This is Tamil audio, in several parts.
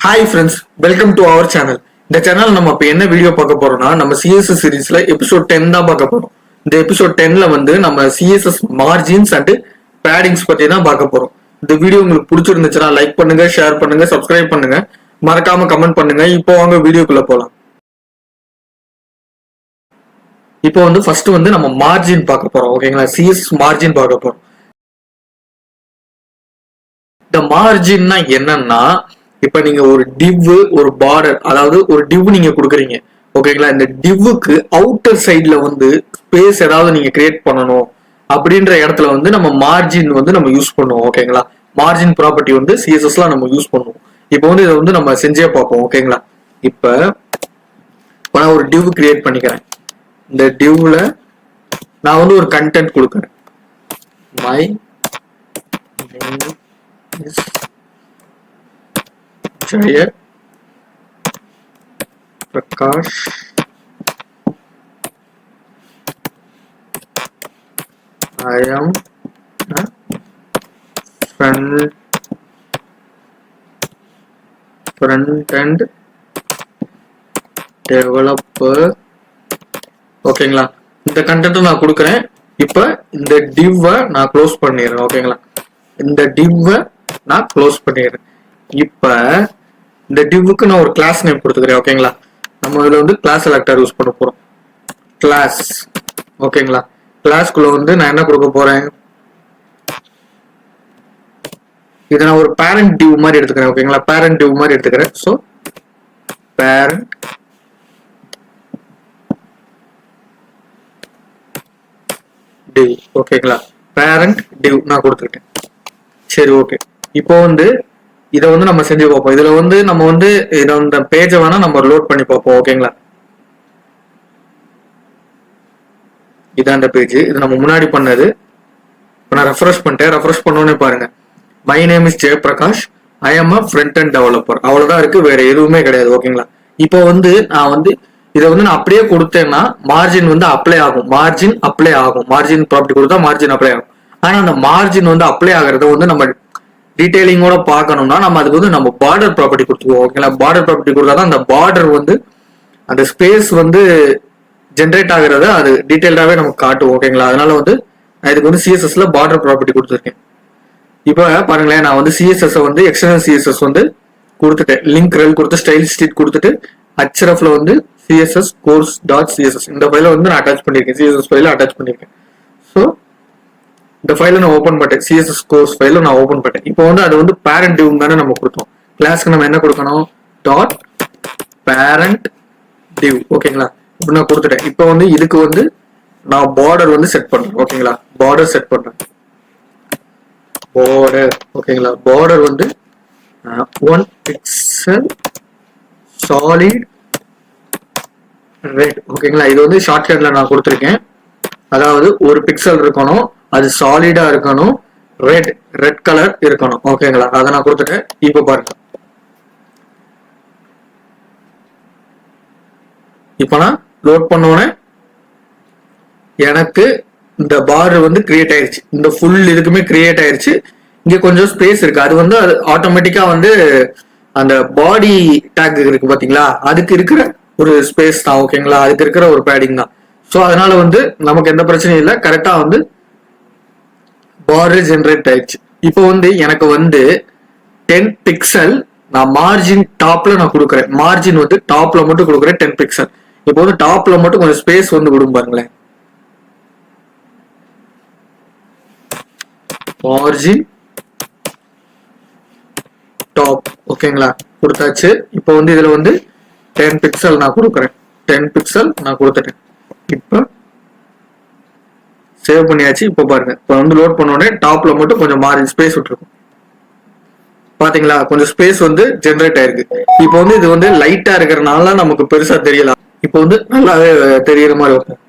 Hi friends, welcome to our channel. இந்த சேனல் நம்ம இப்ப என்ன வீடியோ பார்க்க போறோம்னா நம்ம CSS சீரிஸ்ல எபிசோட் 10 தான் பார்க்க போறோம். இந்த எபிசோட் 10ல வந்து நம்ம CSS மார்ஜின்ஸ் அண்ட் பேடிங்ஸ் பத்தி தான் பார்க்க போறோம். இந்த வீடியோ உங்களுக்கு பிடிச்சிருந்துச்சுன்னா லைக் பண்ணுங்க, ஷேர் பண்ணுங்க, சப்ஸ்கிரைப் பண்ணுங்க, மறக்காம கமெண்ட் பண்ணுங்க. இப்போ வாங்க வீடியோக்குள்ள போலாம். இப்போ வந்து ஃபர்ஸ்ட் வந்து நம்ம மார்ஜின் பார்க்க போறோம். ஓகேங்களா? CSS மார்ஜின் பார்க்க போறோம். இந்த மார்ஜின்னா என்னன்னா, இப்ப நீங்க ஒரு டிவ் ஒரு பார்டர், அதாவது ஒரு டிவ் நீங்க கொடுக்குறீங்க. ஓகேங்களா? இந்த டிவ்வுக்கு அவுட்டர் சைட்ல வந்து ஸ்பேஸ் ஏதாவது நீங்க கிரியேட் பண்ணணும் அப்படின்ற இடத்துல வந்து நம்ம மார்ஜின் வந்து நம்ம யூஸ் பண்ணுவோம். ஓகேங்களா? மார்ஜின் ப்ராப்பர்ட்டி வந்து சிஎஸ்எஸ்ல நம்ம யூஸ் பண்ணுவோம். இப்போ வந்து இதை வந்து நம்ம செஞ்சே பார்ப்போம். ஓகேங்களா? இப்ப நான் ஒரு டிவ் கிரியேட் பண்ணிக்கிறேன். இந்த டிவ்ல நான் வந்து ஒரு கண்டென்ட் கொடுக்குறேன். My name is Jaya Prakash. I am a front-end developer. ஓகேங்களா? இந்த கண்டென்ட் நான் கொடுக்குறேன். இப்ப இந்த டிவ்வை நான் க்ளோஸ் பண்ணிடுறேன். ஓகேங்களா? இந்த டிவ்வை நான் க்ளோஸ் பண்ணிடுறேன். இப்ப இந்த டிவ்வுக்கு நான் ஒரு கிளாஸ் நேம் கொடுத்துக்கிறேன். ஓகேங்களா? நம்ம இதுல வந்து கிளாஸ் செலக்டர் யூஸ் பண்ண போறோம். கிளாஸ். ஓகேங்களா? கிளாஸ்க்குள்ள வந்து நான் என்ன கொடுக்க போறேன், இதை நான் ஒரு பேரண்ட் டிவ் மாதிரி எடுத்துக்கிறேன். ஓகேங்களா? பேரண்ட் டிவ் மாதிரி எடுத்துக்கிறேன். So parent div. ஓகேங்களா? பேரண்ட் டிவ் நான் கொடுத்துக்கிட்டேன். சரி, ஓகே. இப்போ வந்து இதை வந்து நம்ம செஞ்சு பார்ப்போம். இதுல வந்து நம்ம வந்து இதை இந்த பேஜை வேணா நம்ம லோட் பண்ணி பார்ப்போம். ஓகேங்களா? இதான் அந்த பேஜ். இது நம்ம முன்னாடி பண்ணது. இப்போ நான் ரெஃப்ரெஷ் பண்ணிட்டேன். ரெஃப்ரெஷ் பண்ணோன்னே பாருங்க, my name is Jayaprakash, I am a front and developer. அவ்வளவுதான் இருக்கு, வேற எதுவுமே கிடையாது. ஓகேங்களா? இப்போ வந்து நான் வந்து இதை வந்து நான் அப்படியே கொடுத்தேன்னா மார்ஜின் வந்து அப்ளை ஆகும். மார்ஜின் அப்ளை ஆகும். மார்ஜின் ப்ராப்பர்ட்டி கொடுத்தா மார்ஜின் அப்ளை ஆகும். ஆனா அந்த மார்ஜின் வந்து அப்ளை ஆகிறத வந்து நம்ம டீடைலிங்கோட பார்க்கணும்னா நம்ம அதுக்கு வந்து நம்ம பார்டர் ப்ராப்பர்ட்டி கொடுத்துருவோம். ஓகேங்களா? பார்டர் ப்ராப்பர்ட்டி கொடுத்தாதான் அந்த பார்டர் வந்து அந்த ஸ்பேஸ் வந்து ஜென்ரேட் ஆகிறத அது டீடைல்டாவே நமக்கு காட்டும். ஓகேங்களா? அதனால வந்து நான் இதுக்கு வந்து சிஎஸ்எஸ்ல பார்டர் ப்ராப்பர்ட்டி கொடுத்துருக்கேன். இப்போ பாருங்களேன், நான் வந்து சிஎஸ்எஸ் வந்து எக்ஸ்டர்னல் சிஎஸ்எஸ் வந்து கொடுத்துட்டேன். லிங்க் ரெல் கொடுத்து ஸ்டைல் ஸ்ட்ரீட் கொடுத்துட்டு ஹெச்எஃப்ல வந்து சிஎஸ்எஸ் கோர்ஸ் டாட் சிஎஸ்எஸ் இந்த ஃபைலை வந்து நான் அட்டாச் பண்ணியிருக்கேன். சிஎஸ்எஸ் ஃபைல அட்டாச் பண்ணியிருக்கேன். ஸோ இந்த ஃபைலை நான் ஓப்பன் பண்ணிட்டேன். சிஎஸ்எஸ் கோர்ஸ் ஃபைல நான் ஓப்பன் பண்ணிட்டேன். இப்போ வந்து அது வந்து பேரண்ட் டிவ் தானே நம்ம கொடுத்தோம். கிளாஸ்க்கு நம்ம என்ன கொடுக்கணும், டாட் பேரண்ட் டிவ். ஓகேங்களா? இப்போ நான் கொடுத்துட்டேன். இப்போ வந்து இதுக்கு வந்து நான் பார்டர் வந்து செட் பண்றேன். ஓகேங்களா? பார்டர் செட் பண்றேன். பார்டர். ஓகேங்களா? பார்டர் வந்து 1 பிக்சல் சாலிட் ரெட். ஓகேங்களா? இது வந்து ஷார்ட்கட்ல நான் கொடுத்துருக்கேன். அதாவது ஒரு பிக்சல் இருக்கணும், அது சாலிடா இருக்கணும், ரெட் கலர் இருக்கணும். ஓகேங்களா? அதை நான் கொடுத்துட்டேன். இப்ப பாருங்க, இப்ப நான் லோட் பண்ணோன்னே எனக்கு இந்த பார் வந்து கிரியேட் ஆயிருச்சு. இந்த ஃபுல் இதுக்குமே கிரியேட் ஆயிருச்சு. இங்க கொஞ்சம் ஸ்பேஸ் இருக்கு. அது வந்து ஆட்டோமேட்டிக்கா வந்து அந்த பாடி டேக் இருக்கு பாத்தீங்களா, அதுக்கு இருக்கிற ஒரு ஸ்பேஸ் தான். ஓகேங்களா? அதுக்கு இருக்கிற ஒரு பேடிங் தான். ஸோ அதனால வந்து நமக்கு எந்த பிரச்சனையும் இல்லை. கரெக்டா வந்து பார்டர் ஜென்ரேட் ஆயிடுச்சு. இப்போ வந்து எனக்கு வந்து 10 பிக்சல் நான் மார்ஜின் டாப்ல நான் கொடுக்குறேன். மார்ஜின் வந்து டாப்ல மட்டும் கொடுக்குறேன் 10 பிக்சல். இப்போ வந்து டாப்ல மட்டும் கொஞ்சம் ஸ்பேஸ் வந்து கொடுங்க பாருங்களேன். Margin top. ஓகேங்களா? கொடுத்தாச்சு. இப்போ வந்து இதுல வந்து 10 பிக்சல் நான் கொடுக்குறேன். 10 பிக்சல் நான் கொடுத்துட்டேன். இப்போ சேவ் பண்ணியாச்சு. இப்போ பாருங்க, இப்போ வந்து லோட் பண்ண உடனே டாப்ல மட்டும் கொஞ்சம் மார்ஜின் ஸ்பேஸ் விட்டுருக்கும். பாத்தீங்களா? கொஞ்சம் ஸ்பேஸ் வந்து ஜென்ரேட் ஆயிருக்கு. இப்போ வந்து இது வந்து லைட்டா இருக்கிறதுனால நமக்கு பெருசா தெரியலாம். இப்போ வந்து நல்லாவே தெரியற மாதிரி இருக்கும்.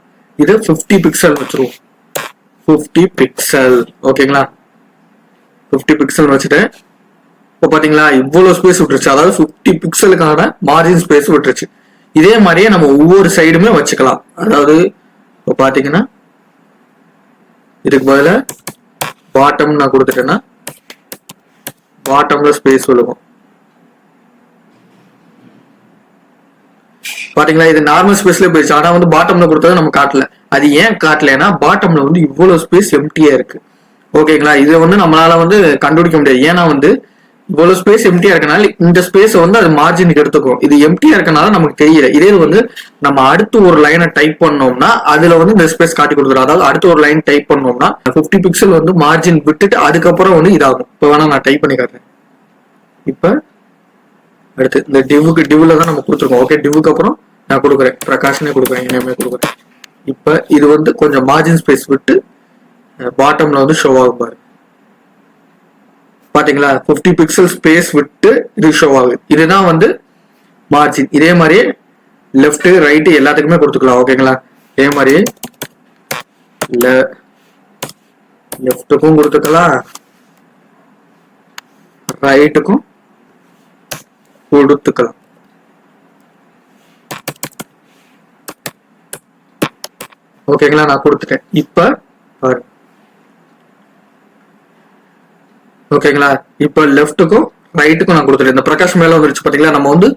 இது 50 பிக்சல் வச்சிருவோம். 50 பிக்சல். ஓகேங்களா? 50 பிக்சல் வச்சுட்டேன். இப்போ பாத்தீங்களா இவ்வளவு ஸ்பேஸ் விட்டுருச்சு. அதாவது 50 பிக்சலுக்கான மார்ஜின் ஸ்பேஸ் விட்டுருச்சு. இதே மாதிரியே நம்ம ஒவ்வொரு சைடுமே வச்சுக்கலாம். அதாவது இப்போ பாத்தீங்கன்னா இதுக்கு பதிலா பாட்டம் நான் கொடுத்துட்டேன்னா பாட்டம்ல ஸ்பேஸ் விழுகும். பாத்தீங்களா, இது நார்மல் ஸ்பேஸ்ல போயிடுச்சு. ஆனா வந்து பாட்டம்ல கொடுத்தது நம்ம காட்டல. அது ஏன் காட்டலன்னா பாட்டம்ல வந்து இவ்வளவு ஸ்பேஸ் எம்டியா இருக்கு. ஓகேங்களா, இதை வந்து நம்மளால வந்து கண்டுபிடிக்க முடியாது. ஏன்னா வந்து இவ்வளவு ஸ்பேஸ் எம்டியா இருக்கனால இந்த ஸ்பேஸ் வந்து அது மார்ஜினுக்கு எடுத்துக்கும். இது எம்டியா இருக்கனால நமக்கு தெரியல. இதே வந்து நம்ம அடுத்து ஒரு லைனை டைப் பண்ணோம்னா அதுல வந்து இந்த ஸ்பேஸ் காட்டி கொடுத்துரும். அதாவது அடுத்து ஒரு லைன் டைப் பண்ணோம்னா 50 பிக்சல் வந்து மார்ஜின் விட்டுட்டு அதுக்கப்புறம் வந்து இதாகும். இப்போ வேணா நான் டைப் பண்ணி காட்டுறேன். இப்ப அடுத்து இந்த டிவ்ல தான் நம்ம கொடுத்துருக்கோம். ஓகே, டிவ்வுக்கு அப்புறம் நான் கொடுக்குறேன், பிரகாஷனே கொடுக்குறேன், இனிமே கொடுக்குறேன். இப்ப இது வந்து கொஞ்சம் மார்ஜின் ஸ்பேஸ் விட்டு பாட்டம்ல வந்து ஷோ ஆகும் பாரு. பாத்தீங்களா, 50 பிக்சல் ஸ்பேஸ் விட்டு இது ஷோ ஆகுது. இதுதான் வந்து மார்ஜின். இதே மாதிரி லெஃப்ட் ரைட் எல்லாத்துக்குமே கொடுத்துக்கலாம். ஓகேங்களா, இதே மாதிரி லெஃப்ட்டுக்கும் கொடுத்துக்கலாம், ரைட்டுக்கும் கொடுத்துக்கலாம். ஓகேங்களா, நான் கொடுத்துட்டேன். இப்ப ஓகேங்களா, இப்ப லெஃப்ட்டுக்கும் ரைட்டுக்கும் நான் கொடுத்துட்டேன். இந்த பிரகாஷ் மேல வந்துருச்சு பாத்தீங்களா. நம்ம வந்து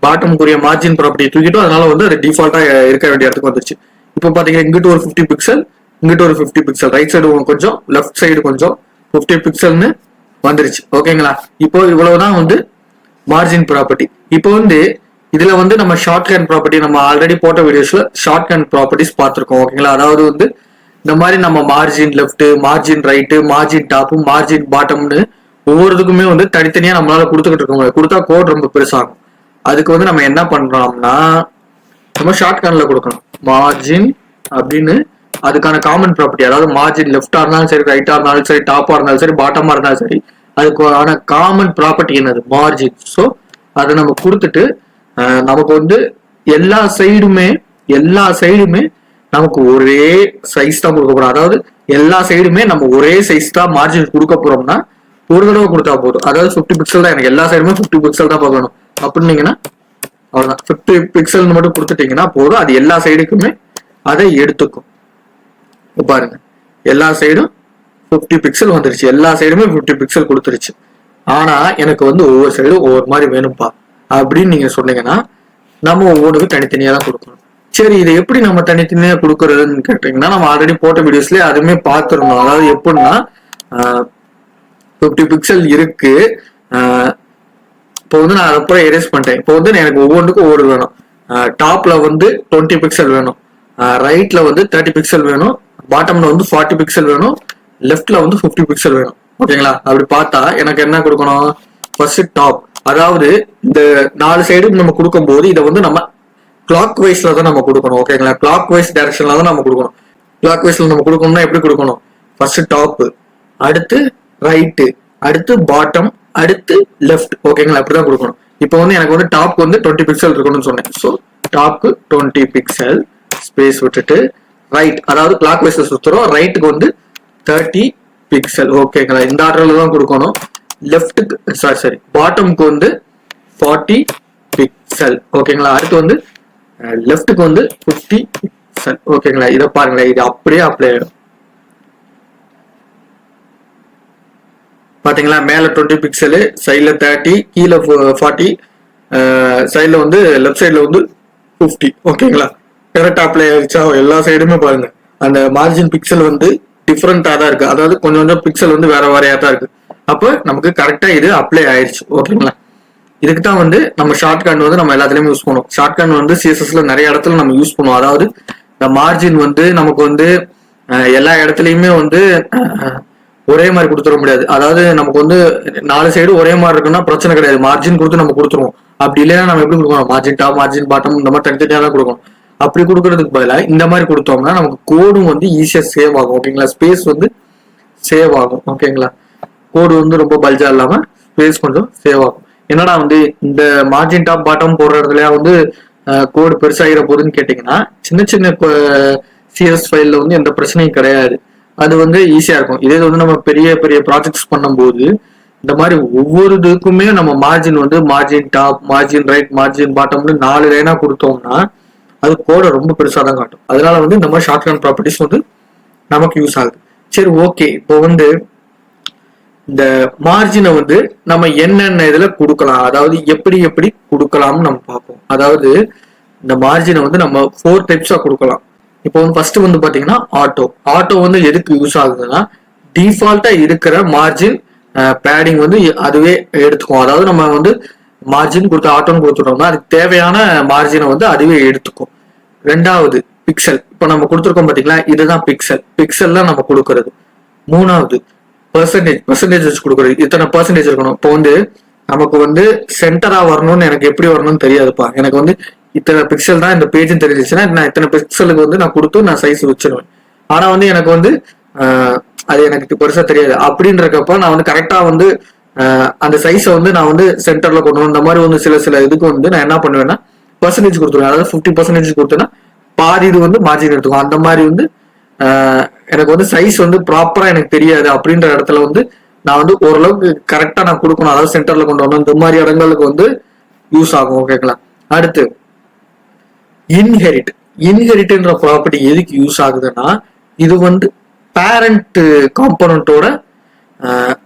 பாட்டமுக்குரிய மார்ஜின் ப்ராப்பர்ட்டி தூக்கிட்டோம். அதனால வந்து அது டிஃபால்ட்டா இருக்க வேண்டிய இடத்துக்கு வந்துருச்சு. இப்போ பாத்தீங்கன்னா இங்கிட்டு ஒரு 50 பிக்சல், இங்கிட்டு ஒரு 50 பிக்சல், ரைட் சைடு கொஞ்சம் லெஃப்ட் சைடு கொஞ்சம் 50 பிக்சல்னு வந்துருச்சு. ஓகேங்களா, இப்போ இவ்வளவுதான் வந்து மார்ஜின் ப்ராப்பர்ட்டி. இப்போ வந்து இதுல வந்து நம்ம ஷார்ட் ஹேண்ட் ப்ராப்பர்ட்டி நம்ம ஆல்ரெடி போட்ட வீடியோஸ்ல ஷார்ட் ஹேண்ட் ப்ராப்பர்ட்டிஸ் பார்த்திருக்கோம். ஓகேங்களா, அதாவது வந்து இந்த மாதிரி நம்ம margin left, margin right, margin top, margin பாட்டம்னு ஒவ்வொருத்துக்குமே வந்து தனித்தனியா நம்மளால கொடுத்துக்கிட்டு இருக்கோம். கொடுத்தா கோட் ரொம்ப பெருசாகும். அதுக்கு வந்து நம்ம என்ன பண்றோம்னா நம்ம ஷார்ட் ஹேண்ட்ல கொடுக்கணும் மார்ஜின் அப்படின்னு. அதுக்கான காமன் ப்ராப்பர்ட்டி, அதாவது மார்ஜின் லெஃப்டா இருந்தாலும் சரி, ரைட்டா இருந்தாலும் சரி, டாப்பா இருந்தாலும் சரி, பாட்டமா இருந்தாலும் சரி, அதுக்கான காமன் ப்ராப்பர்ட்டி என்னது மார்ஜின். ஸோ அதை நம்ம கொடுத்துட்டு நமக்கு வந்து எல்லா சைடுமே நமக்கு ஒரே சைஸ் தான் கொடுக்க போறோம். அதாவது எல்லா சைடுமே நம்ம ஒரே சைஸ் தான் மார்ஜின் கொடுக்க போறோம்னா ஒரு தடவை கொடுத்தா போதும். அதாவது 50 பிக்சல் தான், எனக்கு எல்லா சைடுமே 50 பிக்சல் தான் பார்க்கணும் அப்படின்னீங்கன்னா அவ்வளவுதான். 50 பிக்சல் மட்டும் கொடுத்துட்டீங்கன்னா போதும், அது எல்லா சைடுக்குமே அதை எடுத்துக்கும். பாருங்க, எல்லா சைடும் 50 பிக்சல் வந்துருச்சு, எல்லா சைடுமே 50 பிக்சல் கொடுத்துருச்சு. ஆனா எனக்கு வந்து ஒவ்வொரு சைடும் ஒவ்வொரு மாதிரி வேணும்பா அப்படின்னு நீங்க சொன்னீங்கன்னா நம்ம ஒவ்வொன்றுக்கும் தனித்தனியா தான் கொடுக்கணும். சரி, இதை எப்படி நம்ம தனித்தனியா கொடுக்கறதுன்னு கேட்டீங்கன்னா நம்ம ஆல்ரெடி போட்ட வீடியோஸ்லயே அதுவுமே பார்த்துருந்தோம். அதாவது எப்படின்னா 50 பிக்சல் இருக்கு. இப்போ வந்து நான் அப்புறம் எரேஸ் பண்ணிட்டேன். இப்போ வந்து எனக்கு ஒவ்வொன்றுக்கும் ஒவ்வொரு வேணும். டாப்ல வந்து 20 பிக்சல் வேணும், ரைட்ல வந்து 30 பிக்சல் வேணும், பாட்டம்ல வந்து 40 பிக்சல் வேணும், லெஃப்ட்ல வந்து 50 பிக்சல் வேணும். ஓகேங்களா, அப்படி பார்த்தா எனக்கு என்ன கொடுக்கணும், ஃபர்ஸ்ட் டாப். அதாவது இந்த 4 சைடு நம்ம கொடுக்கும் போது இதை வந்து நம்ம கிளாக் வைஸ்ல தான் நம்ம கொடுக்கணும். ஓகேங்களா, கிளாக் வைஸ் டைரக்ஷன்ல தான் நம்ம கொடுக்கணும். கிளாக் வைஸ்ல நம்ம கொடுக்கணும்னா எப்படி கொடுக்கணும், ஃபர்ஸ்ட் டாப், அடுத்து ரைட்டு, அடுத்து பாட்டம், அடுத்து லெஃப்ட். ஓகேங்களா, அப்படிதான் கொடுக்கணும். இப்போ வந்து எனக்கு வந்து டாப் வந்து 20 பிக்சல் இருக்கணும்னு சொன்னேன். ஸோ டாப்க்கு 20 பிக்சல் ஸ்பேஸ் விட்டுட்டு ரைட், அதாவது கிளாக் வைஸ்ல சுத்துறோம், ரைட்டுக்கு வந்து 30 பிக்சல். ஓகேங்களா, இந்த ஆர்டர்ல தான் கொடுக்கணும். லெஃப்ட்டுக்கு சாரி பாட்டம்க்கு வந்து 40 பிக்சல். ஓகேங்களா, அடுத்து வந்து லெஃப்ட்டுக்கு வந்து 50 பிக்சல். ஓகேங்களா, இதை பாருங்களேன், இது அப்படியே அப்ளை ஆயிடும். பாத்தீங்களா, மேல 20 பிக்சல், சைட்ல 30, கீழே 40, சைட்ல வந்து லெஃப்ட் சைட்ல வந்து 50. ஓகேங்களா, கரெக்டா அப்ளை ஆயிடுச்சா. எல்லா சைடுமே பாருங்க அந்த மார்ஜின் பிக்சல் வந்து டிஃப்ரெண்டா தான் இருக்கு. அதாவது கொஞ்சம் கொஞ்சம் பிக்சல் வந்து வேற வேறையா தான் இருக்கு. அப்ப நமக்கு கரெக்டா இது அப்ளை ஆயிடுச்சு. ஓகேங்களா, இதுக்கு தான் வந்து நம்ம ஷார்ட் கட் வந்து நம்ம எல்லாத்துலயுமே யூஸ் பண்ணுவோம். ஷார்ட் கட் வந்து சிஎஸ்எஸ்ல நிறைய இடத்துல நம்ம யூஸ் பண்ணுவோம். அதாவது இந்த மார்ஜின் வந்து நமக்கு வந்து எல்லா இடத்துலயுமே வந்து ஒரே மாதிரி கொடுத்துட முடியாது. அதாவது நமக்கு வந்து 4 சைடு ஒரே மாதிரி இருக்குன்னா பிரச்சனை கிடையாது, மார்ஜின் கொடுத்து நம்ம கொடுத்துருவோம். அப்படி இல்லைன்னா நம்ம எப்படி கொடுக்கணும், மார்ஜின் டாப், மார்ஜின் பாட்டம் இந்த மாதிரி தனித்தனியா தான் கொடுக்கணும். அப்படி கொடுக்கறதுக்கு பதிலாக இந்த மாதிரி கொடுத்தோம்னா நமக்கு கோடும் வந்து ஈஸியா சேவ் ஆகும். ஓகேங்களா, ஸ்பேஸ் வந்து சேவ் ஆகும். ஓகேங்களா, கோடு வந்து ரொம்ப பல்ஜா இல்லாம ஸ்பேஸ் கொஞ்சம் சேவ் ஆகும். என்னடா வந்து இந்த மார்ஜின் டாப் பாட்டம் போடுற இடத்துல வந்து கோடு பெருசாகிற போதுன்னு கேட்டீங்கன்னா சின்ன சின்ன சிஎஸ் ஃபைல்ல வந்து எந்த பிரச்சனையும் கிடையாது, அது வந்து ஈஸியா இருக்கும். இதே வந்து நம்ம பெரிய பெரிய ப்ராஜெக்ட்ஸ் பண்ணும்போது இந்த மாதிரி ஒவ்வொரு இதுக்குமே நம்ம மார்ஜின் வந்து margin top, margin right, margin பாட்டம்னு 4 லைனா கொடுத்தோம்னா அது கோடை ரொம்ப பெருசா தான் காட்டும். அதனால வந்து இந்த மாதிரி ஷார்ட் ஹேண்ட் ப்ராப்பர்ட்டிஸ் வந்து நமக்கு யூஸ் ஆகுது. சரி, ஓகே, இப்போ வந்து இந்த மார்ஜினை வந்து நம்ம என்னென்ன இதுல கொடுக்கலாம், அதாவது எப்படி எப்படி கொடுக்கலாம்னு நம்ம பார்ப்போம். அதாவது இந்த மார்ஜினை வந்து நம்ம 4 டைப்ஸா கொடுக்கலாம். இப்போ வந்து ஃபர்ஸ்ட் வந்து பாத்தீங்கன்னா ஆட்டோ வந்து எதுக்கு யூஸ் ஆகுதுன்னா, டிஃபால்ட்டா இருக்கிற மார்ஜின் பேடிங் வந்து அதுவே எடுத்துக்கும். அதாவது நம்ம வந்து மார்ஜின் கொடுத்து ஆட்டோன்னு கொடுத்துட்டோம்னா அதுக்கு தேவையான மார்ஜினை வந்து அதுவே எடுத்துக்கும். ரெண்டாவது பிக்சல். இப்போ நம்ம கொடுத்துருக்கோம் பாத்தீங்களா, இதுதான் பிக்சல்லாம் நம்ம கொடுக்கறது. மூணாவது பெர்சன்டேஜ் வச்சு கொடுக்குறது. இத்தனை பெர்சன்டேஜ் இருக்கணும். இப்போ வந்து நமக்கு வந்து சென்டரா வரணும்னு எனக்கு எப்படி வரணும்னு தெரியாதுப்பா. எனக்கு வந்து இத்தனை பிக்சல் தான் இந்த பேஜ் தெரிஞ்சிச்சுன்னா நான் இத்தனை பிக்சலுக்கு வந்து நான் கொடுத்து நான் சைஸ் வச்சிருவேன். ஆனா வந்து எனக்கு வந்து அது எனக்கு பெருசா தெரியாது. அப்படின்றக்கப்ப நான் வந்து கரெக்டா வந்து அந்த சைஸை வந்து நான் வந்து சென்டர்ல கொண்டு இந்த மாதிரி வந்து சில இதுக்கு வந்து நான் என்ன பண்ணுவேன்னா பெர்சன்டேஜ் கொடுத்துருவேன். அதாவது 50% கொடுத்தேன்னா பாதி இது வந்து மார்ஜின் எடுத்துக்கும். அந்த மாதிரி வந்து எனக்கு வந்து சைஸ் வந்து ப்ராப்பரா எனக்கு தெரியாது. அப்படின்ற இடத்துல வந்து நான் வந்து ஓரளவுக்கு கரெக்டா நான் கொடுக்கணும். அதாவது சென்டர்ல கொண்டு வரணும். இந்த மாதிரி இடங்களுக்கு வந்து யூஸ் ஆகும். ஓகேங்களா. அடுத்து இன்ஹெரிட்ன்ற ப்ராப்பர்ட்டி எதுக்கு யூஸ் ஆகுதுன்னா, இது வந்து பேரண்ட் காம்போனன்ட்டோட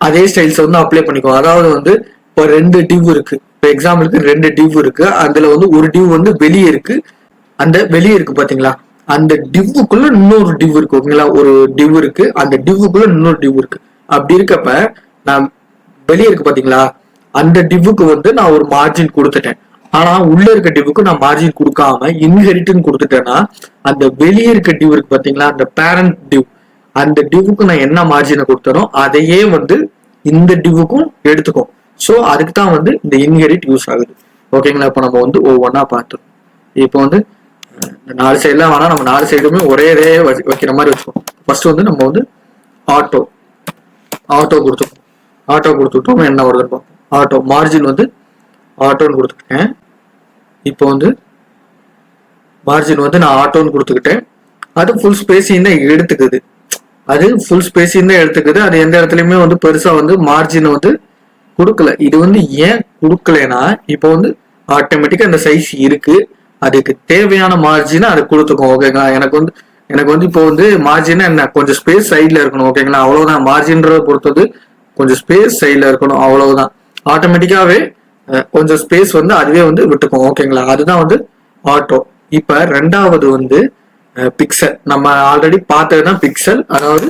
அதே ஸ்டைல்ஸ் வந்து அப்ளை பண்ணிக்கும். அதாவது வந்து இப்போ 2 டிவ் இருக்கு. இப்போ எக்ஸாம்பிளுக்கு 2 டிவ் இருக்கு. அதுல வந்து ஒரு டிவ் வந்து வெளியே இருக்கு. அந்த வெளியே இருக்கு பாத்தீங்களா, அந்த டிவ்வுக்குள்ள இன்னொரு டிவ் இருக்கு. ஓகேங்களா. ஒரு டிவ் இருக்கு, அந்த டிவ்வுக்குள்ள இன்னொரு டிவ் இருக்கு. அப்படி இருக்கப்ப நான் வெளியே இருக்கு பாத்தீங்களா, அந்த டிவ்வுக்கு வந்து நான் ஒரு மார்ஜின் கொடுத்துட்டேன். ஆனா உள்ள இருக்க டிவ்வுக்கு நான் மார்ஜின் கொடுக்காம இன்ஹெரிட்னு கொடுத்துட்டேன்னா, அந்த வெளியே இருக்க டிவ் இருக்கு பாத்தீங்களா, அந்த பேரண்ட் டிவ், அந்த டிவ்வுக்கு நான் என்ன மார்ஜினை கொடுத்தனோ அதையே வந்து இந்த டிவ்வுக்கும் எடுத்துக்கும். ஸோ அதுக்கு தான் வந்து இந்த இன்ஹெரிட் யூஸ் ஆகுது. ஓகேங்களா. இப்போ நம்ம வந்து ஒவ்வொன்றா பார்த்துருவோம். இப்போ வந்து இந்த 4 சைட்லாம் வேணா, நம்ம 4 சைடுமே ஒரே வைக்கிற மாதிரி வச்சுக்கோம். ஃபர்ஸ்ட் வந்து நம்ம வந்து ஆட்டோ கொடுத்துட்டோம் என்ன வருதுன்னு பார்ப்போம். ஆட்டோ மார்ஜின் வந்து ஆட்டோன்னு கொடுத்துக்கிட்டேன். இப்போ வந்து மார்ஜின் வந்து நான் ஆட்டோன்னு கொடுத்துக்கிட்டேன். அது ஃபுல் ஸ்பேஸிங் தான் எடுத்துக்குது. அது எந்த இடத்துலயுமே வந்து பெருசா வந்து மார்ஜினை வந்து கொடுக்கல. இது வந்து ஏன் கொடுக்கலன்னா, இப்போ வந்து ஆட்டோமேட்டிக்கா அந்த சைஸ் இருக்கு, அதுக்கு தேவையான மார்ஜினை அது கொடுத்துக்கும். ஓகேங்களா. எனக்கு வந்து இப்போ வந்து மார்ஜினா என்ன, கொஞ்சம் ஸ்பேஸ் சைட்ல இருக்கணும். ஓகேங்களா. அவ்வளவுதான். மார்ஜின்றத பொறுத்தது கொஞ்சம் ஸ்பேஸ் சைட்ல இருக்கணும். அவ்வளவுதான். ஆட்டோமேட்டிக்காவே கொஞ்சம் ஸ்பேஸ் வந்து அதுவே வந்து விட்டுக்கும். ஓகேங்களா. அதுதான் வந்து ஆட்டோ. இப்ப ரெண்டாவது வந்து பிக்சல். நம்ம ஆல்ரெடி பார்த்ததுதான் பிக்சல். அதாவது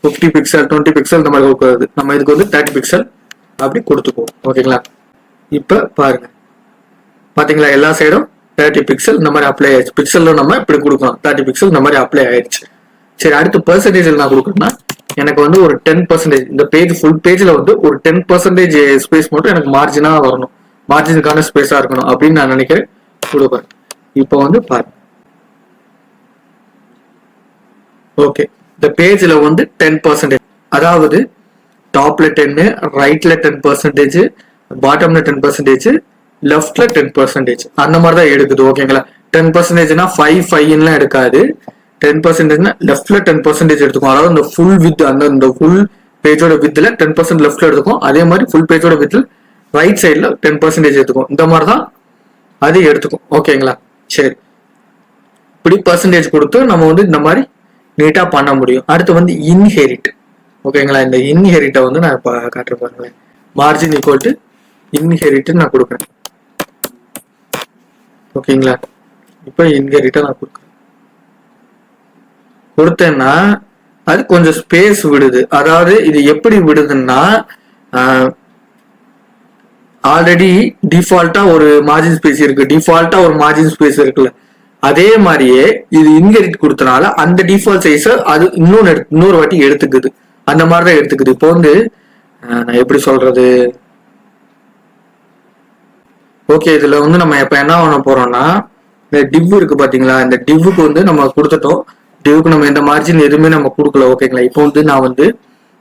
50 பிக்சல் 20 பிக்சல் இந்த மாதிரி கொடுக்கறது. நம்ம இதுக்கு வந்து 30 பிக்சல் அப்படி கொடுத்துக்குவோம். ஓகேங்களா. இப்ப பாருங்க, பாத்தீங்களா, எல்லா சைடும் 30 பிக்சல் இந்த மாதிரி அப்ளை ஆயிடுச்சு. பிக்சல்ல நம்ம இப்படி கொடுக்கலாம். 30 பிக்சல் இந்த மாதிரி அப்ளை ஆயிடுச்சு. சரி, அடுத்து பெர்சன்டேஜ் நான் கொடுக்கணும்னா எனக்கு வந்து ஒரு 10% இந்த பேஜ் ஃபுல் பேஜ்ல வந்து ஒரு 10% ஸ்பேஸ் மட்டும் எனக்கு மார்ஜினா வரணும், மார்ஜினுக்கான ஸ்பேஸா இருக்கணும் அப்படின்னு நான் நினைக்கிறேன். கொடுப்பேன். இப்போ வந்து பாருங்க. ஓகே, இந்த பேஜ்ல வந்து 10%, அதாவது டாப்ல 10, ரைட்ல 10%, பாட்டம்ல 10%, லெஃப்ட்ல 10%, அந்த மாதிரி தான் எடுக்குது. ஓகேங்களா. 10%னா 5 எடுக்காது. 10%னா லெஃப்ட்ல 10% எடுத்துக்கும். அதாவது இந்த ஃபுல் வித், அந்த ஃபுல் பேஜோட வித்ல 10% லெஃப்ட்ல எடுத்துக்கும். அதே மாதிரி ஃபுல் பேஜோட வித்ல ரைட் சைட்ல 10% எடுத்துக்கும். இந்த மாதிரி தான் அது எடுத்துக்கும். ஓகேங்களா. சரி, இப்படி பர்சன்டேஜ் கொடுத்து நம்ம வந்து இந்த மாதிரி நீட்டா பண்ண முடியும். அடுத்து வந்து இன்ஹெரிட். ஓகேங்களா. இந்த இன்ஹெரிட்டை வந்து நான் இப்போ காட்டுற பாருங்களேன். மார்ஜின் ஈக்குவல் டு இன்ஹெரிட் நான் கொடுக்குறேன். ஓகேங்களா. இப்போ இன்ஹெரிட்டை நான் கொடுத்தேன்னா அது கொஞ்சம் ஸ்பேஸ் விடுது. அதாவது இது எப்படி விடுதுன்னா, ஆல்ரெடி டிஃபால்ட்டா ஒரு மார்ஜின் ஸ்பேஸ் இருக்குல்ல, அதே மாதிரியே இது இன்ஹெரிட் கொடுத்தனால அந்த டிஃபால்ட் சைஸை அது இன்னொரு வாட்டி எடுத்துக்குது. அந்த மாதிரிதான் எடுத்துக்குது. இப்போ வந்து நான் எப்படி சொல்றது, ஓகே, இதுல வந்து நம்ம இப்ப என்ன பண்ண போறோம்னா, இந்த டிவ் இருக்கு பாத்தீங்களா, இந்த டிவ்வுக்கு வந்து நம்ம கொடுத்துட்டோம். டிவ்வுக்கு நம்ம எந்த மார்ஜின் எதுவுமே நம்ம கொடுக்கல. ஓகேங்களா. இப்போ வந்து நான் வந்து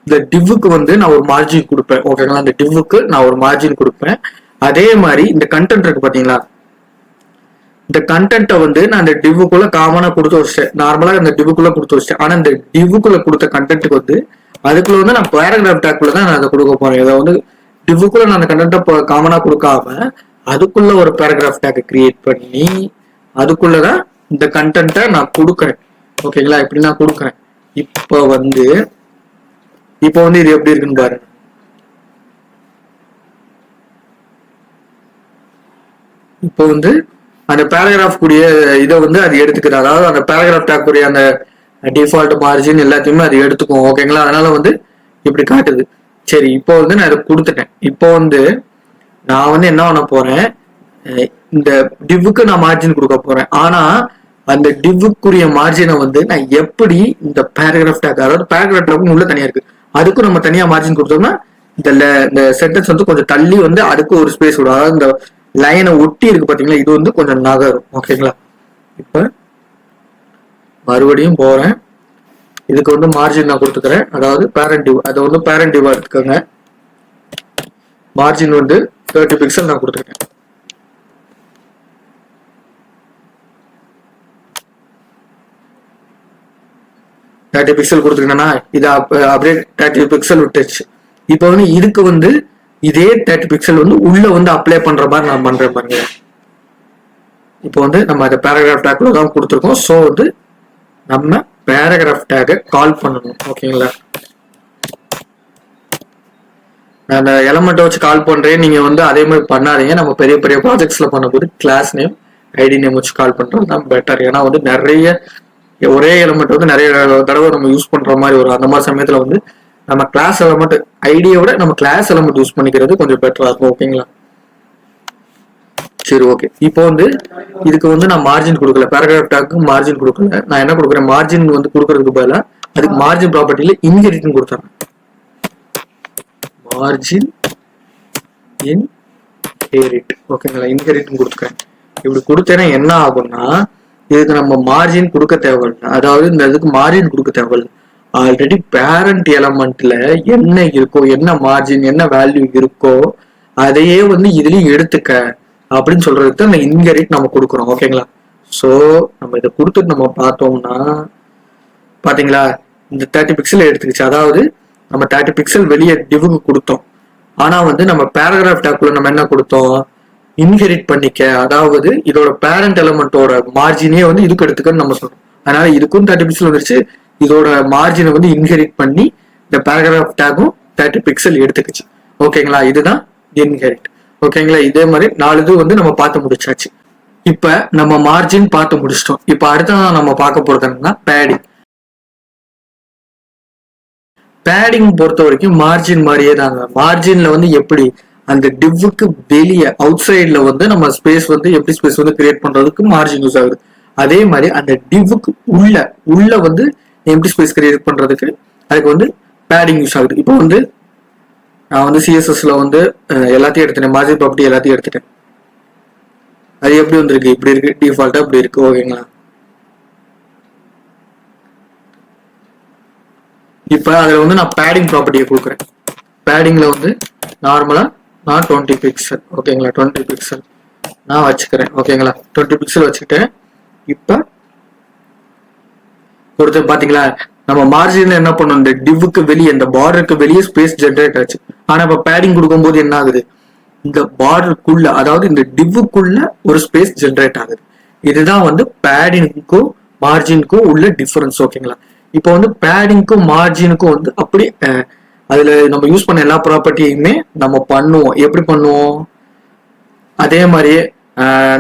இந்த டிவ்வுக்கு வந்து நான் ஒரு மார்ஜின் கொடுப்பேன். ஓகேங்களா. இந்த டிவ்வுக்கு நான் ஒரு மார்ஜின் கொடுப்பேன். அதே மாதிரி இந்த கண்டென்ட் இருக்கு பாத்தீங்களா, இந்த கண்டென்ட்டை வந்து நான் இந்த டிவ்வுக்குள்ள காமனா கொடுத்து வச்சிட்டேன். நார்மலா இந்த டிவ்வுக்குள்ள கொடுத்து வச்சிட்டேன். ஆனா இந்த டிவ்வுக்குள்ள கொடுத்த கண்டென்ட்டுக்கு வந்து அதுக்குள்ள வந்து நான் பேராகிராஃப் டேக்குள்ள தான் நான் அதை கொடுக்க போறேன். இதை வந்து டிவ்வுக்குள்ள நான் அந்த கண்டென்ட்டை காமனா கொடுக்காம அதுக்குள்ள ஒரு பேராகிராஃப் டேக் கிரியேட் பண்ணி அதுக்குள்ளதான் இந்த கண்டென்ட்டை நான் கொடுக்குறேன். ஓகேங்களா. இப்படி நான் கொடுக்குறேன். இப்போ வந்து இது எப்படி இருக்குன்னு பாருங்க. இப்போ வந்து அந்த பேராகிராஃப் கூடிய இதை வந்து அது எடுத்துக்குது. அதாவது அந்த பேராகிராஃப் டேக் கூடிய அந்த டிஃபால்ட் மார்ஜின் எல்லாத்தையுமே அது எடுத்துக்கும். ஓகேங்களா? அதனால வந்து இப்படி காட்டுது. சரி, இப்போ வந்து நான் இதை கொடுத்துட்டேன். இப்போ வந்து நான் வந்து என்ன பண்ண போறேன், இந்த டிவ்வுக்கு நான் மார்ஜின் கொடுக்க போறேன். ஆனா அந்த டிவ்வுக்குரிய மார்ஜினை வந்து நான் எப்படி இந்த பேராகிராஃப் டேக், அதாவது பேராகிராஃப் டேக் உள்ள தனியா இருக்கு, அதுக்கும் நம்ம தனியா மார்ஜின் கொடுத்தோம்னா இந்த சென்டென்ஸ் வந்து கொஞ்சம் தள்ளி வந்து அதுக்கு ஒரு ஸ்பேஸ் விடும். அதாவது இந்த லைனை ஒட்டி இருக்கு பாத்தீங்களா, இது வந்து கொஞ்சம் நகரும். ஓகேங்களா? இப்ப மறுபடியும் போறேன். இதுக்கு வந்து மார்ஜின் நான் கொடுத்துக்கிறேன். அதாவது பேரண்ட் டிவ், அதை வந்து பேரண்ட் டிவா எடுத்துக்கோங்க. மார்ஜின் வந்து 30 பிக்சல் நான் கொடுத்துருக்கேன். தேர்ட்டி பிக்சல் கொடுத்துருக்கேன்னா இது அப்படியே 30 பிக்சல் விட்டுச்சு. இப்போ வந்து இதுக்கு வந்து இதே 30 பிக்சல் வந்து உள்ள வந்து அப்ளை பண்ற மாதிரி நான் பண்றேன் பாருங்க. இப்போ வந்து நம்ம அந்த பேராகிராஃப் டேக்ல தான் கொடுத்துருக்கோம். ஸோ வந்து நம்ம பேராகிராஃப் டேக்கை கால் பண்ணணும். ஓகேங்களா? நான் அந்த எலமெண்ட்டை வச்சு கால் பண்றேன், நீங்க வந்து அதே மாதிரி பண்ணாதீங்க. நம்ம பெரிய பெரிய ப்ராஜெக்ட்ஸ்ல பண்ணும்போது கிளாஸ் நேம் ஐடி நேம் வச்சு கால் பண்றது தான் பெட்டர். ஏன்னா வந்து நிறைய ஒரே எலமெண்ட் வந்து நிறைய தடவை நம்ம யூஸ் பண்ற மாதிரி வரும். அந்த மாதிரி சமயத்துல வந்து நம்ம கிளாஸ் எலமெண்ட் ஐடியை விட நம்ம கிளாஸ் எலமெண்ட் யூஸ் பண்ணிக்கிறது கொஞ்சம் பெட்டரா இருக்கும். ஓகேங்களா? சரி, ஓகே. இப்போ வந்து இதுக்கு வந்து நான் மார்ஜின் கொடுக்கல, பேராகிராஃப் டேக்கு மார்ஜின் கொடுக்கல. நான் என்ன கொடுக்குறேன், மார்ஜின் வந்து கொடுக்கறதுக்கு பதிலா அதுக்கு மார்ஜின் ப்ராப்பர்ட்டியில இன்ஹெரிட்னு கொடுத்துறேன். Margin inherit. ஓகேங்களா? இன்ஹெரிட்னு கொடுத்துக்கிறேன். இப்படி கொடுத்தேன்னா என்ன ஆகும்னா, இதுக்கு நம்ம மார்ஜின் கொடுக்க தேவையில்லை. அதாவது இந்த இதுக்கு மார்ஜின் கொடுக்க தேவையில்லை. ஆல்ரெடி பேரண்ட் எலமெண்ட்ல என்ன இருக்கோ, என்ன மார்ஜின் என்ன வேல்யூ இருக்கோ அதையே வந்து இதுலயும் எடுத்துக்க அப்படின்னு சொல்றதுக்கு அந்த இன்ஹெரிட் நம்ம கொடுக்குறோம். ஓகேங்களா? ஸோ நம்ம இதை கொடுத்துட்டு நம்ம பார்த்தோம்னா பாத்தீங்களா, இந்த 30 பிக்சல் எடுத்துக்கிச்சு. அதாவது நம்ம 30 பிக்சல் வெளியே டிவுக்கு கொடுத்தோம். ஆனா வந்து நம்ம பேராகிராஃப் டேக்குள்ள நம்ம என்ன கொடுத்தோம், இன்ஹெரிட் பண்ணிக்க. அதாவது இதோட பேரண்ட் எலமெண்டோட மார்ஜினே வந்து இதுக்கு எடுத்துக்கன்னு நம்ம சொல்றோம். அதனால இதுக்கும் 30 பிக்சல் வந்துருச்சு. இதோட மார்ஜினை வந்து இன்ஹெரிட் பண்ணி இந்த பேராகிராஃப் டேக்கும் 30 பிக்சல் எடுத்துக்கிச்சு. ஓகேங்களா? இதுதான் இன்ஹெரிட். ஓகேங்களா? இதே மாதிரி 4 இது வந்து நம்ம பார்த்து முடிச்சாச்சு. இப்ப நம்ம மார்ஜின் பார்த்து முடிச்சிட்டோம். இப்ப அடுத்த நம்ம பார்க்க போறது என்னன்னா பேடிங். பேடிங் பொறுத்த வரைக்கும் மார்ஜின் மாதிரியே தாங்க. மார்ஜின்ல வந்து எப்படி அந்த டிவ்வுக்கு வெளியே அவுட் சைட்ல வந்து நம்ம ஸ்பேஸ் வந்து எப்படி ஸ்பேஸ் வந்து கிரியேட் பண்றதுக்கு மார்ஜின் யூஸ் ஆகுது, அதே மாதிரி அந்த டிவ்வுக்கு உள்ள வந்து எம்டி ஸ்பேஸ் கிரியேட் பண்றதுக்கு அதுக்கு வந்து பேடிங் யூஸ் ஆகுது. இப்போ வந்து நான் வந்து சிஎஸ்எஸ்ல வந்து எல்லாத்தையும் எடுத்துட்டேன், மார்ஜின் ப்ராப்பர்ட்டி எல்லாத்தையும் எடுத்துட்டேன். அது எப்படி வந்திருக்கு, இப்படி இருக்கு, டிஃபால்ட்டா இப்படி இருக்கு. ஓகேங்களா? இப்ப அதுல வந்து நான் பேடிங் ப்ராப்பர்ட்டியை கொடுக்குறேன். பேடிங்ல வந்து நார்மலா நான் 20 பிக்சல். ஓகேங்களா? 20 பிக்சல் நான் வச்சுக்கிறேன். ஓகேங்களா? 20 பிக்சல் வச்சுக்கிட்டேன். இப்ப கொடுத்து பாத்தீங்களா, நம்ம மார்ஜின்ல என்ன பண்ணோம், இந்த டிவ்வுக்கு வெளியே இந்த பார்டருக்கு வெளியே ஸ்பேஸ் ஜென்ரேட் ஆச்சு. ஆனா இப்ப பேடிங் கொடுக்கும்போது என்ன ஆகுது, இந்த பார்டருக்குள்ள அதாவது இந்த டிவ்வுக்குள்ள ஒரு ஸ்பேஸ் ஜென்ரேட் ஆகுது. இதுதான் வந்து பேடிங்க்கும் மார்ஜினுக்கும் உள்ள டிஃபரன்ஸ். ஓகேங்களா? இப்போ வந்து பேடிங்க்கும் மார்ஜினுக்கும் வந்து அப்படி அதுல நம்ம யூஸ் பண்ண எல்லா ப்ராப்பர்ட்டியுமே நம்ம பண்ணுவோம். எப்படி பண்ணுவோம், அதே மாதிரியே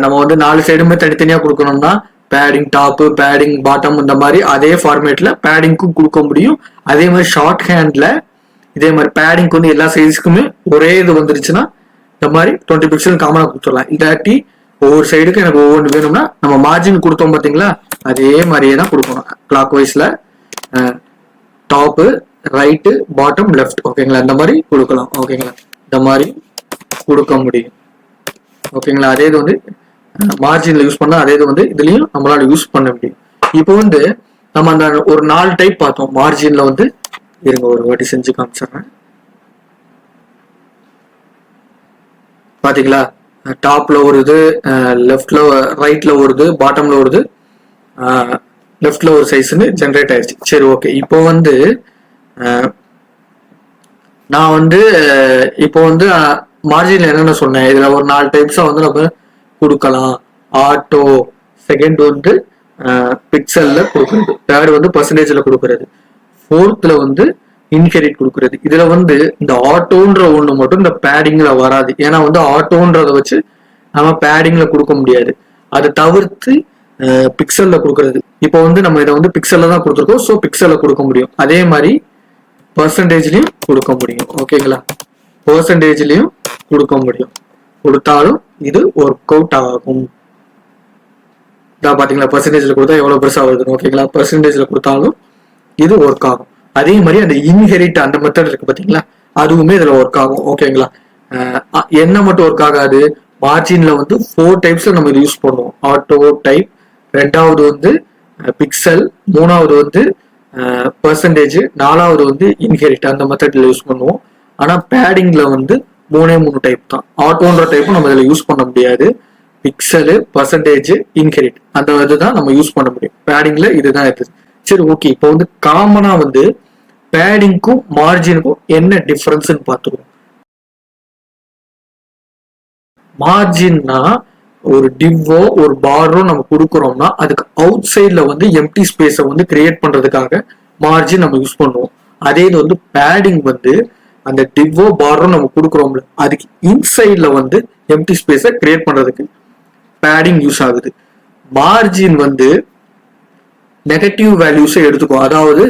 நம்ம வந்து 4 சைடுமே தனித்தனியா கொடுக்கணும்னா பேடிங் டாப் பேடிங் பாட்டம் இந்த மாதிரி அதே ஃபார்மேட்ல பேடிங்க்கும் கொடுக்க முடியும். அதே மாதிரி ஷார்ட் ஹேண்ட்ல இதே மாதிரி பேடிங்க்கு வந்து எல்லா சைஸ்க்குமே ஒரே இது வந்துருச்சுன்னா இந்த மாதிரி 20 பிக்சல் காமனா கொடுத்துடலாம். இல்லாட்டி ஒவ்வொரு சைடுக்கு எனக்கு ஒவ்வொன்று வேணும்னா நம்ம மார்ஜின் கொடுத்தோம் பாத்தீங்களா, அதே மாதிரியே தான் கொடுக்கணும். கிளாக் வைஸ்ல டாப்பு ரைட்டு பாட்டம் லெஃப்ட். ஓகேங்களா? இந்த மாதிரி கொடுக்கலாம். ஓகேங்களா? இந்த மாதிரி கொடுக்க முடியும். ஓகேங்களா? அதே இது வந்து மார்ஜின்ல யூஸ் பண்ணா அதே இது வந்து இதுலயும் நம்மளால யூஸ் பண்ண முடியும். இப்போ வந்து நம்ம அந்த ஒரு 4 டைப் பார்த்தோம் மார்ஜின்ல வந்து. இருங்க ஒரு வாட்டி செஞ்சு காமிச்சிடுறேன். பாத்தீங்களா, டாப்ல ஒரு இது, லெஃப்ட்ல ரைட்ல ஒரு இது, பாட்டம்ல ஒரு இது, லெஃப்ட்ல ஒரு சைஸ்ன்னு ஜென்ரேட் ஆயிடுச்சு. சரி, ஓகே. இப்போ வந்து நான் வந்து இப்போ வந்து மார்ஜின்ல என்னென்ன சொன்னேன், இதுல ஒரு 4 டைப்ஸா வந்து நம்ம கொடுக்கலாம். ஆட்டோ, செகண்ட் வந்து பிக்சல்ல கொடுக்கறது, தேர்ட் வந்து பர்சன்டேஜ்ல கொடுக்கறது, ஃபோர்த்ல வந்து இன்ஹெரிட் கொடுக்கறது. இதுல வந்து இந்த ஆட்டோன்ற ஒண்ணு மட்டும் இந்த பேடிங்ல வராது. ஏன்னா வந்து ஆட்டோன்றத வச்சு நம்ம பேடிங்ல கொடுக்க முடியாது. அதை தவிர்த்து பிக்சல்ல கொடுக்கறது. இப்போ வந்து நம்ம இதை வந்து பிக்சல்ல தான் கொடுத்துருக்கோம், ஸோ பிக்சல்ல கொடுக்க முடியும். அதே மாதிரி பர்சன்டேஜ்லயும் கொடுக்க முடியும். ஓகேங்களா, பர்சன்டேஜ்லயும் கொடுக்க முடியும். கொடுத்தாலும் இது ஒர்க் அவுட் ஆகும். பாத்தீங்களா, பர்சன்டேஜ்ல கொடுத்தா எவ்வளவு பெருசா வருது. ஓகேங்களா, பர்சன்டேஜ்ல கொடுத்தாலும் இது ஒர்க் ஆகும். அதே மாதிரி அந்த இன்ஹெரிட் அந்த மெத்தட் இருக்கு பாத்தீங்களா, அதுவுமே இதுல ஒர்க் ஆகும். ஓகேங்களா, என்ன மட்டும் ஒர்க் ஆகாது, மார்ஜின்ல வந்து 4 டைப்ஸ்ல நம்ம இது யூஸ் பண்ணுவோம். ஆட்டோ டைப், ரெண்டாவது வந்து பிக்சல், மூணாவது வந்து பர்சன்டேஜ், நாலாவது வந்து இன்ஹெரிட் அந்த மெத்தட்ல யூஸ் பண்ணுவோம். ஆனா பேடிங்ல வந்து 3 டைப் தான். ஆட்டோன்ற டைப்பும் நம்ம இதுல யூஸ் பண்ண முடியாது. பிக்சலு, பர்சன்டேஜ், இன்ஹெரிட் அந்த இதுதான் நம்ம யூஸ் பண்ண முடியும். பேடிங்ல இதுதான் இருக்குது. சரி, ஓகே. இப்போ வந்து காமனா வந்து பேடிங்க்கும் மார்ஜினுக்கும் என்ன டிஃபரன்ஸ் பார்த்துருவோம். மார்ஜின்னா ஒரு டிவ்வோ ஒரு பார்டரோ நம்ம கொடுக்குறோம்னா அதுக்கு அவுட் சைட்ல வந்து எம்டி ஸ்பேஸை வந்து கிரியேட் பண்றதுக்காக மார்ஜின் நம்ம யூஸ் பண்ணுவோம். அதே இது வந்து பேடிங் வந்து அந்த டிவ்வோ பார்டரோ நம்ம கொடுக்குறோம்ல அதுக்கு இன்சைட்ல வந்து எம்டி ஸ்பேஸை கிரியேட் பண்றதுக்கு பேடிங் யூஸ் ஆகுது. மார்ஜின் வந்து நெகட்டிவ் வேல்யூஸை எடுத்துக்கும். அதாவது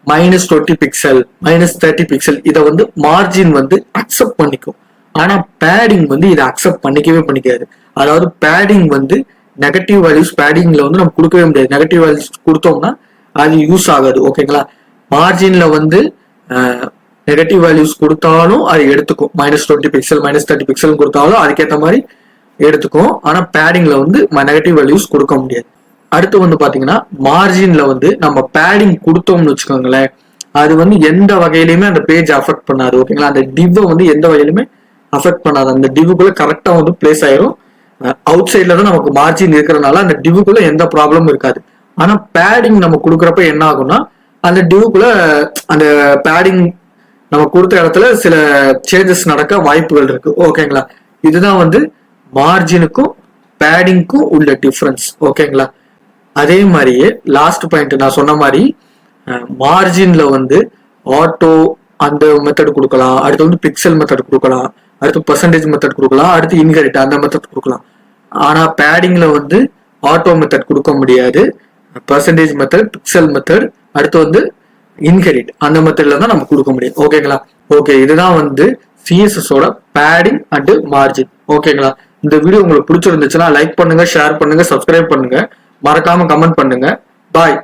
-20 பிக்சல், -30 பிக்சல் இதை வந்து மார்ஜின் வந்து அக்செப்ட் பண்ணிக்கும். ஆனா பேடிங் வந்து இதை அக்செப்ட் பண்ணிக்கவே பண்ணிக்காது. அதாவது பேடிங் வந்து நெகட்டிவ் வேல்யூஸ் பேடிங்ல வந்து நம்ம கொடுக்கவே முடியாது. நெகட்டிவ் வேல்யூஸ் கொடுத்தோம்னா அது யூஸ் ஆகாது. ஓகேங்களா, மார்ஜின்ல வந்து நெகட்டிவ் வேல்யூஸ் கொடுத்தாலும் அது எடுத்துக்கும். -20 பிக்சல், -30 பிக்சல் கொடுத்தாலும் அதுக்கேற்ற மாதிரி எடுத்துக்கும். ஆனா பேடிங்ல வந்து நெகட்டிவ் வேல்யூஸ் கொடுக்க முடியாது. அடுத்து வந்து பாத்தீங்கன்னா மார்ஜின்ல வந்து நம்ம பேடிங் கொடுத்தோம்னு வச்சுக்கோங்களேன், அது வந்து எந்த வகையிலுமே அந்த பேஜ் அஃபெக்ட் பண்ணாது. ஓகேங்களா, அந்த டிவ்வை வந்து எந்த வகையிலுமே அஃபெக்ட் பண்ணாது. அந்த டிவுக்குள்ள கரெக்டா வந்து பிளேஸ் ஆயிரும். அவுட் சைட்ல தான் நமக்கு மார்ஜின் இருக்கிறதுனால அந்த டிவுக்குள்ள எந்த ப்ராப்ளமும் இருக்காது. ஆனா பேடிங் நம்ம கொடுக்குறப்ப என்ன ஆகும்னா அந்த டிவுக்குள்ள அந்த பேடிங் நம்ம கொடுத்த இடத்துல சில சேஞ்சஸ் நடக்க வாய்ப்புகள் இருக்கு. ஓகேங்களா, இதுதான் வந்து மார்ஜினுக்கும் பேடிங்க்கும் உள்ள டிஃபரன்ஸ். ஓகேங்களா, அதே மாதிரியே லாஸ்ட் பாயிண்ட் நான் சொன்ன மாதிரி மார்ஜின்ல வந்து ஆட்டோ அந்த மெத்தட் கொடுக்கலாம், அடுத்து வந்து பிக்சல் மெத்தட் கொடுக்கலாம், அடுத்து பர்சன்டேஜ் மெத்தட் கொடுக்கலாம், அடுத்து இன்ஹெரிட் அந்த மெத்தட் கொடுக்கலாம். ஆனா பேடிங்ல வந்து ஆட்டோ மெத்தட் கொடுக்க முடியாது. பர்சன்டேஜ் மெத்தட், பிக்சல் மெத்தட், அடுத்து வந்து இன்ஹெரிட் அந்த மெத்தட்ல தான் நம்ம கொடுக்க முடியும். ஓகேங்களா, ஓகே. இதுதான் வந்து சிஎஸ்எஸோட பேடிங் அண்ட் மார்ஜின். ஓகேங்களா, இந்த வீடியோ உங்களுக்கு பிடிச்சிருந்துச்சுன்னா லைக் பண்ணுங்க, ஷேர் பண்ணுங்க, சப்ஸ்கிரைப் பண்ணுங்க, மறக்காம கமெண்ட் பண்ணுங்க. பாய்.